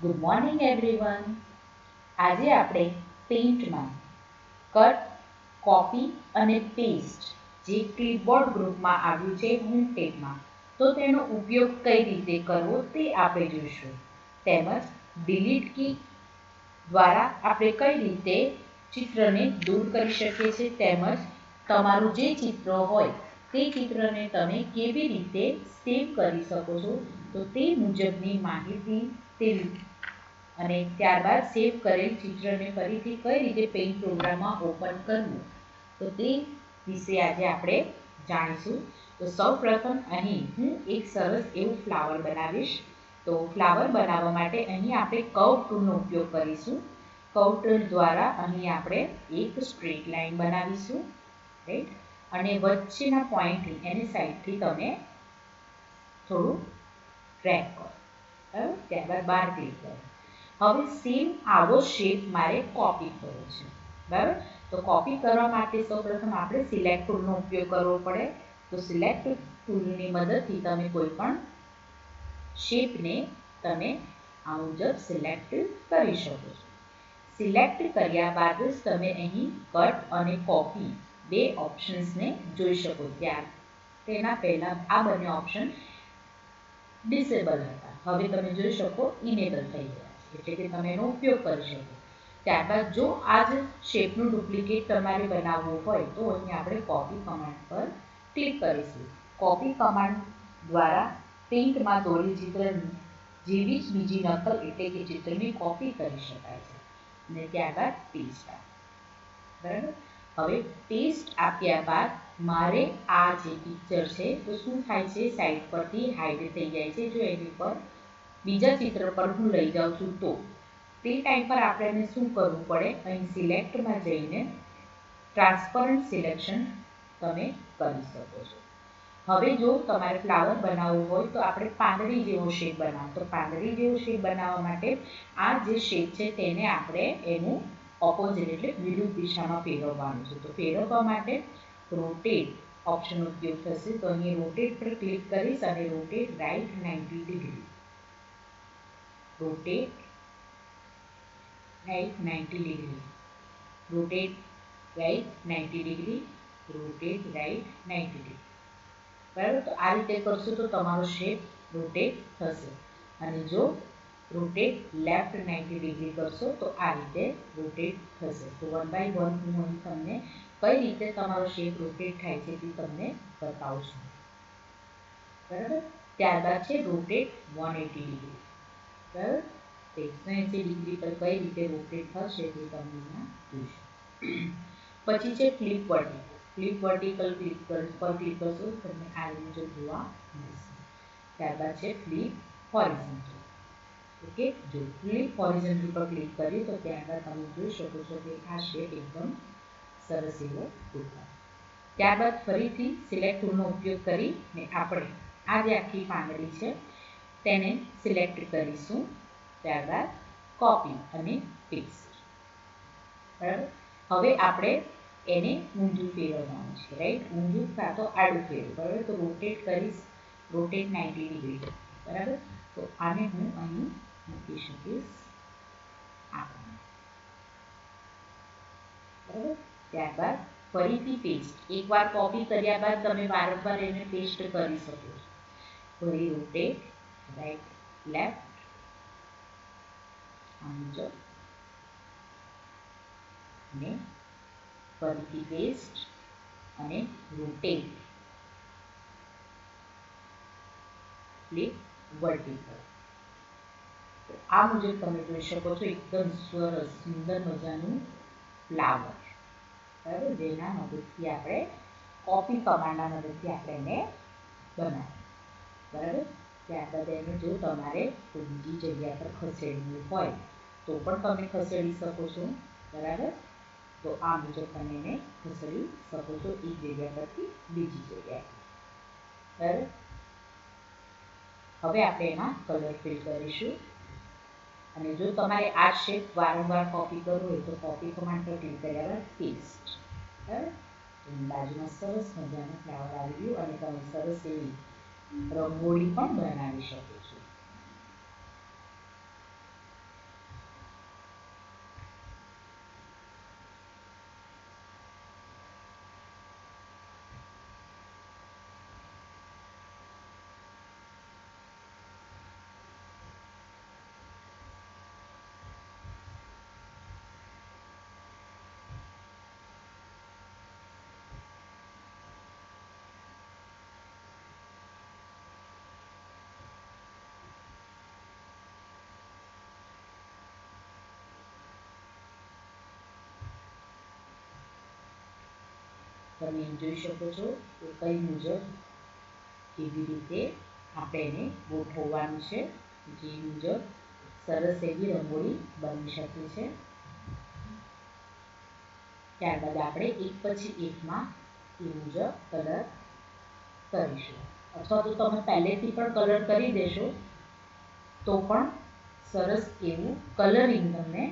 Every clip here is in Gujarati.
Good morning everyone. આજે આપણે પેઇન્ટમાં કટ, કોપી અને પેસ્ટ જે ક્લિપબોર્ડ ગ્રુપમાં આવ્યું છે હોમપેજમાં, તો તેનો ઉપયોગ કઈ રીતે કરવો તે આપણે જોઈશું. તેમજ ડિલીટ કી દ્વારા આપણે કઈ રીતે ચિત્રને દૂર કરી શકીએ છીએ, તેમજ તમારું જે ચિત્ર હોય તે ચિત્રને તમે કેવી રીતે સેવ કરી શકો છો, તો તે મુજબની માહિતી તે અને ત્યારબાદ સેવ કરેલ ચિત્રને ફરીથી કઈ રીતે પેઇન્ટ પ્રોગ્રામમાં ઓપન કરવું, તો તે વિશે આજે આપણે જાણીશું. તો સૌ પ્રથમ અહીં હું એક સરસ એવું ફ્લાવર બનાવીશ. તો ફ્લાવર બનાવવા માટે અહીં આપણે કર્વ ટૂલનો ઉપયોગ કરીશું. કર્વ ટૂલ દ્વારા અહીં આપણે એક સ્ટ્રેટ લાઈન બનાવીશું, રાઈટ. અને વચ્ચેના પોઈન્ટથી એની સાઈડથી તમે થોડું ડ્રેગ કરો, બરાબર. ત્યારબાદ બાર ક્લિક કરો. હવે સેમ આવો શેપ મારે કોપી કરવો છે, બરાબર. તો કોપી કરવા માટે સૌપ્રથમ આપણે સિલેક્ટ ટૂલનો ઉપયોગ કરવો પડે. તો સિલેક્ટ ટૂલની મદદથી તમે કોઈ પણ શેપને તમે આ મુજબ સિલેક્ટ કરી શકો છો. સિલેક્ટ કર્યા બાદ જ તમે અહીં કટ અને કોપી બે ઓપ્શન્સને જોઈ શકો. તેના પહેલાં આ બંને ઓપ્શન ડિસેબલ હતા, હવે તમે જોઈ શકો ઇનેબલ થઈ ગયા છે, એટલે કે તમે એનો ઉપયોગ કરી શકો. ત્યારબાદ જો આ જ શેપનું ડુપ્લિકેટ તમારે બનાવવું હોય તો અહીં આપણે કોપી કમાન્ડ પર ક્લિક કરીશું. કોપી કમાન્ડ દ્વારા પેઇન્ટમાં દોરેલ ચિત્ર જેવી જ બીજી નકલ એટલે કે ચિત્રની કોપી કરી શકાય છે. અને ત્યારબાદ પેસ્ટ, બરાબર. હવે પેસ્ટ આપ્યા બાદ મારે આ જે પિક્ચર છે તો શું થાય છે, સાઈડ પરથી હાઈડ થઈ જાય છે. જો એની પર બીજા ચિત્ર પર હું લઈ જાઉં છું તો તે ટાઈમ પર આપણે શું કરવું પડે, અહીં સિલેક્ટમાં જઈને ટ્રાન્સપરન્ટ સિલેક્શન તમે કરી શકો છો. હવે જો તમારે ફ્લાવર બનાવવું હોય તો આપણે પાંદડી જેવો શેપ બનાવો. તો પાંદડી જેવો શેપ બનાવવા માટે આ જે શેપ છે તેને આપણે એનું ઓપોઝિટ એટલે વિરુદ્ધ દિશામાં ફેરવવાનું છે. તો ફેરવવા માટે રોટેટ ઓપ્શનનો ઉપયોગ થશે. તો અહીં રોટેટ પર ક્લિક કરીશ અને rotate right 90 degree, rotate right 90 degree, rotate right 90 degree, rotate right 90 degree, બરાબર. તો આ રીતે કરશો તો તમારો શેપ રોટેટ થશે. અને જો રોટેટ લેફ્ટ 90 ડિગ્રી કરશો તો આ રીતે રોટેટ થશે. તો 1 બાય 1 હું અહીં તમને કઈ રીતે તમારો શેપ રોટેટ થાય છે તે તમને બતાવું છું, બરાબર. ત્યારબાદ છે રોટેટ 180 ડિગ્રી, બરાબર. 180 ડિગ્રી પર કઈ રીતે રોટેટ થશે તે તમને અહીંયા જોઈશું. પછી છે ફ્લિપ વર્ટિકલ. ફ્લિપ વર્ટિકલ પર ક્લિક કરશો તમને આ રીતે જોવા મળશે. ત્યારબાદ છે ફ્લિપ હોરિઝોન્ટલ. ઓકે, જો ફ્લિપ હોરિઝોન્ટલ પર ક્લિક કરીએ તો ત્યારબાદ તમે જોઈ શકો છો કે આ શેપ એકદમ સરસ એવો દેખાય. ત્યારબાદ ફરીથી સિલેક્ટ ટૂલનો ઉપયોગ કરીને આપણે આ જે આખી પાંદડી છે તેને સિલેક્ટ કરીશું. ત્યારબાદ કોપી અને પેસ્ટ, બરાબર. હવે આપણે એને ઊંધું ફેરવવાનું છે, રાઈટ. ઊંધું કાં તો આડું ફેરવું, બરાબર. તો રોટેટ કરીશ, રોટેટ 90 ડિગ્રી, બરાબર. તો આને હું અહીં મૂકી શકીશ આ પ્રમાણે, બરાબર. ત્યારબાદ ફરીથી પેસ્ટ, એકવાર કોપી કર્યા બાદ તમે વારંવાર એને પેસ્ટ કરી શકો છો. ફરી રોટેટ રાઈટ લેફ્ટ આ મુજબ અને ફરીથી પેસ્ટ અને રોટેટ ફ્લિપ વર્ટિકલ. તો આ મુજબ તમે જોઈ શકો છો એકદમ સરસ સુંદર મજાનું ફ્લાવર, બરાબર, જેના મદદથી આપણે કોપી કમાન્ડના મદદથી આપણે એને બનાવીએ, બરાબર. ત્યારબાદ એને જો તમારે કોઈ બીજી જગ્યા પર ખસેડવું હોય તો પણ તમે ખસેડી શકો છો, બરાબર. તો આ મુજબ તમે એને ખસેડી શકો છો એક જગ્યા પરથી બીજી જગ્યાએ, બરાબર. હવે આપણે એમાં કલર ફિલ કરીશું. અને જો તમારે આ શેપ વારંવાર કોપી કરવું હોય તો કોપી કમાન્ડ પર ક્લિક કર્યા બાદ પેસ્ટ, બરાબર. બાજુમાં સરસ મજાનું ફ્લાવર આવી ગયું અને તમે સરસ એવી રંગોળી પણ બનાવી શકો છો. તમે જોઈ શકો છો કે કઈ મુજબ કેવી રીતે આપણે એને ગોઠવવાનું છે, જે મુજબ સરસ એવી રંગોળી બની શકે છે. ત્યારબાદ આપણે એક પછી એકમાં એ મુજબ કલર કરીશું, અથવા તો તમે પહેલેથી પણ કલર કરી દેશો તો પણ સરસ એવું કલરિંગ તમને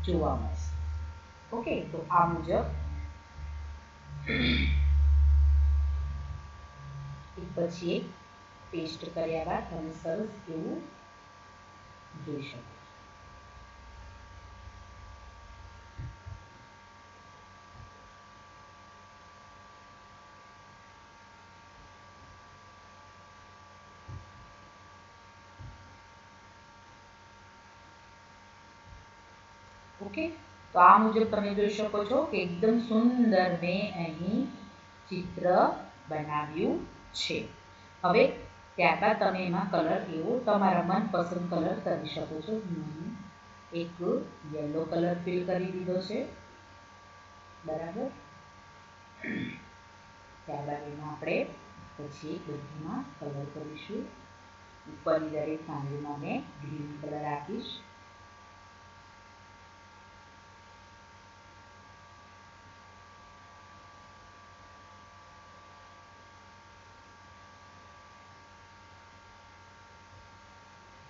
જોવા મળશે. ઓકે, તો આ મુજબ એક પછી એક પેસ્ટ કર્યા બાદ તમે સરસ એવું જોઈ શકો. ઓકે, તો આ મુજબ તમે જોઈ શકો છો કે એકદમ સુંદર મેં અહીં ચિત્ર બનાવ્યું છે. હવે ત્યારબાદ તમે એમાં કલર એવો તમારા મનપસંદ કલર કરી શકો છો. એક યલો કલર ફિલ કરી દીધો છે, બરાબર. ત્યારબાદ એમાં આપણે પછી બધીમાં કલર કરીશું. ઉપરની દરેક પાંદડીમાં મેં ગ્રીન કલર આપીશ.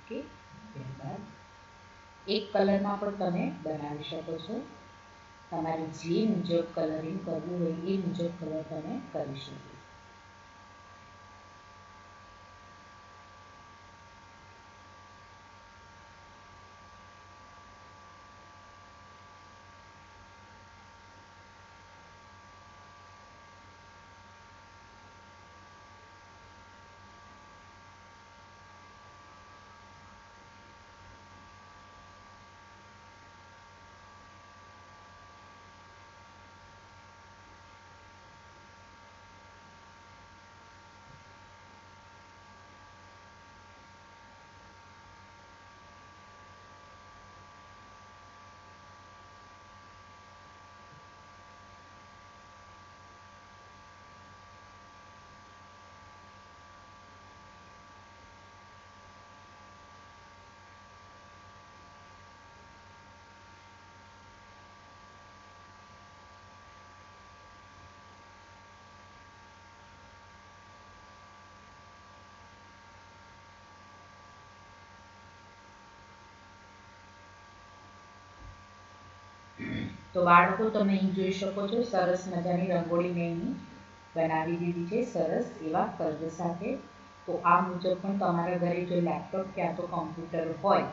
ઓકે, ત્યારબાદ એક કલરમાં પણ તમે બનાવી શકો છો. તમારે જે મુજબ કલરિંગ કરવું હોય એ મુજબ કલર તમે કરી શકો. તો બાળકો તમે અહીં જોઈ શકો છો સરસ મજાની રંગોળી મેં અહીં બનાવી દીધી છે, સરસ એવા કર્વ સાથે. તો આ મુજબ પણ તમારા ઘરે જો લેપટોપ ક્યાં તો કમ્પ્યુટર હોય,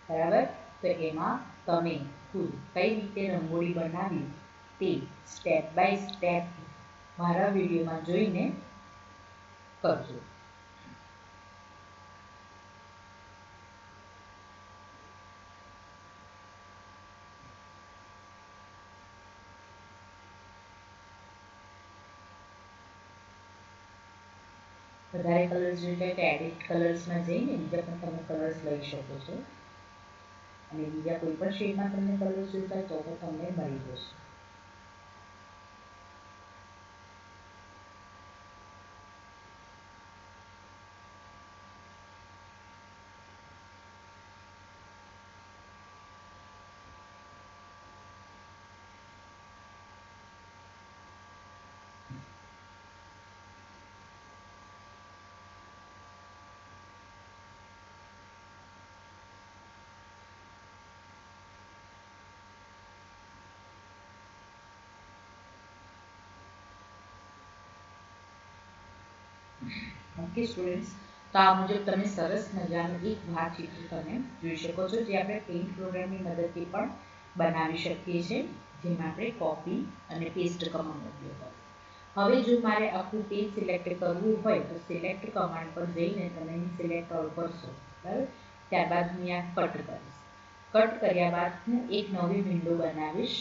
બરાબર, તો એમાં તમે ખુદ કઈ રીતે રંગોળી બનાવી તે સ્ટેપ બાય સ્ટેપ મારા વિડીયોમાં જોઈને કરજો. વધારે કલર્સ જોઈએ તો એડિટ કલર્સમાં જઈને બીજા પણ તમે કલર્સ લઈ શકો છો, અને બીજા કોઈ પણ શેડમાં તમને કલર્સ જોઈતા હોય તો પણ તમને મળી જશે. ઓકે સ્ટુડન્ટ્સ, તો આ મુજબ તમે સરસ મજાનું એક ભાત ચિત્ર તમે જોઈ શકો છો, જે આપણે પેઇન્ટ પ્રોગ્રામની મદદથી પણ બનાવી શકીએ છીએ, જેમાં આપણે કોપી અને પેસ્ટ કમાન્ડનો ઉપયોગ કરીએ. હવે જો મારે આખું પેજ સિલેક્ટ કરવું હોય તો સિલેક્ટ કમાન્ડ પર જઈને તમે સિલેક્ટ ઓલ કરશો, બરાબર. ત્યારબાદ હું અહીંયા કટ કરીશ. કટ કર્યા બાદ હું એક નવી વિન્ડો બનાવીશ.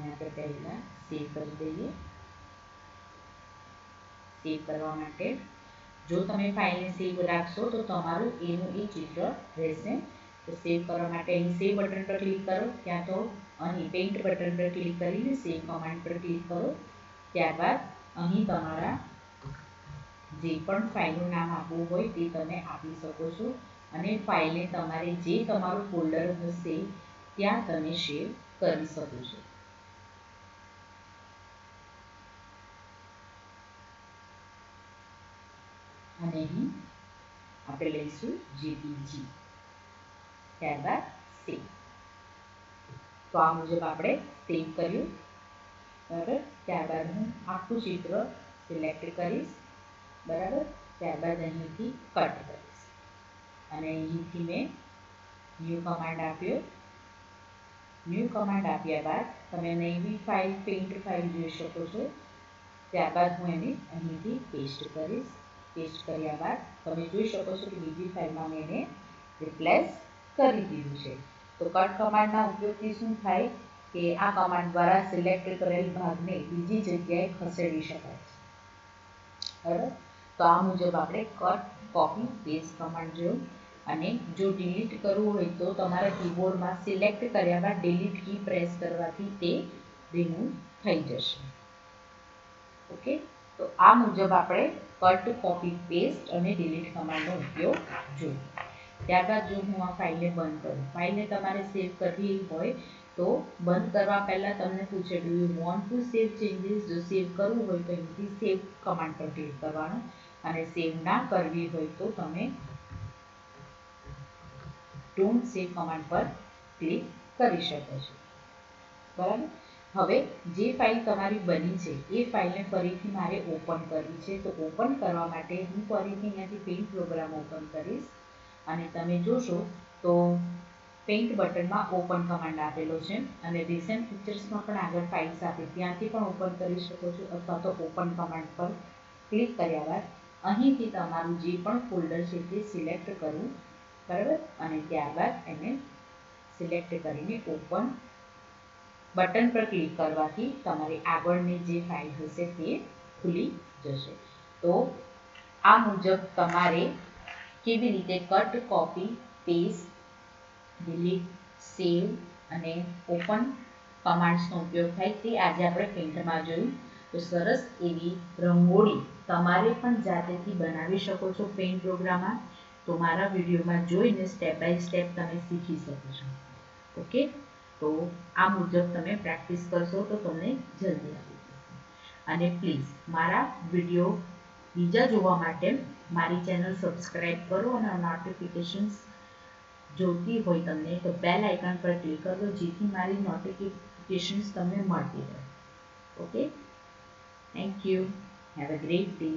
આપણે પહેલા સેવ કરી દઈએ. સેવ કરવા માટે જો તમે ફાઇલને સેવ રાખશો તો તમારું એનું એ ચિત્ર રહેશે, તો સેવ કરવા માટે અહીં સેવ બટન પર ક્લિક કરો, ત્યાં તો અહીં પેઇન્ટ બટન પર ક્લિક કરીને સેવ કમાન્ડ પર ક્લિક કરો. ત્યારબાદ અહીં તમારા જે પણ ફાઇલનું નામ આપવું હોય તે તમે આપી શકો છો અને ફાઇલને તમારે જે તમારું ફોલ્ડર હશે ત્યાં તમે સેવ કરી શકો છો. અને અહીં આપણે લઈશું જેપીજી, ત્યારબાદ સેવ. તો આ મુજબ આપણે સેવ કર્યું. બરાબર, ત્યારબાદ હું આખું ચિત્ર સિલેક્ટ કરીશ. બરાબર, ત્યારબાદ અહીંથી કટ કરીશ અને અહીંથી મેં ન્યૂ કમાન્ડ આપ્યો. ન્યૂ કમાન્ડ આપ્યા બાદ તમે નવી ફાઇલ પેઇન્ટ ફાઇલ જોઈ શકો છો. ત્યારબાદ હું એને અહીંથી પેસ્ટ કરીશ. પેસ્ટ કર્યા બાદ તમે જોઈ શકો છો કે બીજી ફાઇલમાં મેં એને રિપ્લેસ કરી દીધું છે. તો કટ કમાન્ડના ઉપયોગથી શું થાય કે આ કમાન્ડ દ્વારા સિલેક્ટ કરેલ ભાગને બીજી જગ્યાએ ખસેડી શકાય છે. બરાબર, તો આ મુજબ આપણે કટ કોપી પેસ્ટ કમાન્ડ જોયો. અને જો ડિલીટ કરવું હોય તો તમારા કીબોર્ડમાં સિલેક્ટ કર્યા બાદ ડિલીટ કી પ્રેસ કરવાથી તે રિમૂવ થઈ જશે. ઓકે, તો આ મુજબ આપણે કટ કોપી પેસ્ટ અને ડિલીટ કમાન્ડનો ઉપયોગ જોયો. ત્યારબાદ જો હું આ ફાઇલને બંધ કરું, ફાઇલને તમારે સેવ કરવી હોય તો બંધ કરવા પહેલાં તમને પૂછે do you want to save changes. જો સેવ કરવું હોય તો અહીંથી સેવ કમાન્ડ પર ક્લિક કરવાનું અને સેવ ના કરવી હોય તો તમે ડોન્ટ સેવ કમાન્ડ પર ક્લિક કરી શકો છો. બરાબર, હવે જે ફાઇલ તમારી બની છે એ ફાઇલને ફરીથી મારે ઓપન કરવી છે. તો ઓપન કરવા માટે હું ફરીથી અહીંયાથી પેઇન્ટ પ્રોગ્રામ ઓપન કરીશ અને તમે જોશો તો પેઇન્ટ બટનમાં ઓપન કમાન્ડ આપેલો છે અને રિસેન્ટ પિક્ચર્સમાં પણ આગળ ફાઇલ્સ આપી ત્યાંથી પણ ઓપન કરી શકો છો અથવા તો ઓપન કમાન્ડ પર ક્લિક કર્યા બાદ અહીંથી તમારું જે પણ ફોલ્ડર છે તે સિલેક્ટ કરવું. બરાબર, અને ત્યારબાદ એને સિલેક્ટ કરીને ઓપન બટન પર ક્લિક કરવાથી તમારી આગળની જે ફાઇલ હશે તે ખુલી જશે. તો આ મુજબ તમારે કેવી રીતે કટ કોપી પેસ્ટ ડિલીટ સેવ અને ઓપન કમાન્ડ્સનો ઉપયોગ થાય તે આજે આપણે પેઇન્ટમાં જોયું. તો સરસ એવી રંગોળી તમારે પણ જાતેથી બનાવી શકો છો પેઇન્ટ પ્રોગ્રામમાં. તો મારા વિડીયોમાં જોઈને સ્ટેપ બાય સ્ટેપ તમે શીખી શકો છો. ઓકે, તો આ મુજબ તમે પ્રેક્ટિસ કરશો તો તમને જલ્દી આવી જશે. અને પ્લીઝ મારા વિડીયો બીજા જોવા માટે મારી ચેનલ સબસ્ક્રાઈબ કરો અને નોટિફિકેશન્સ જોઈતી હોય તમને તો બેલ આઇકન પર ક્લિક કરો જેથી મારી નોટિફિકેશન્સ તમને મળતી રહે. Okay, thank you. Have a great day.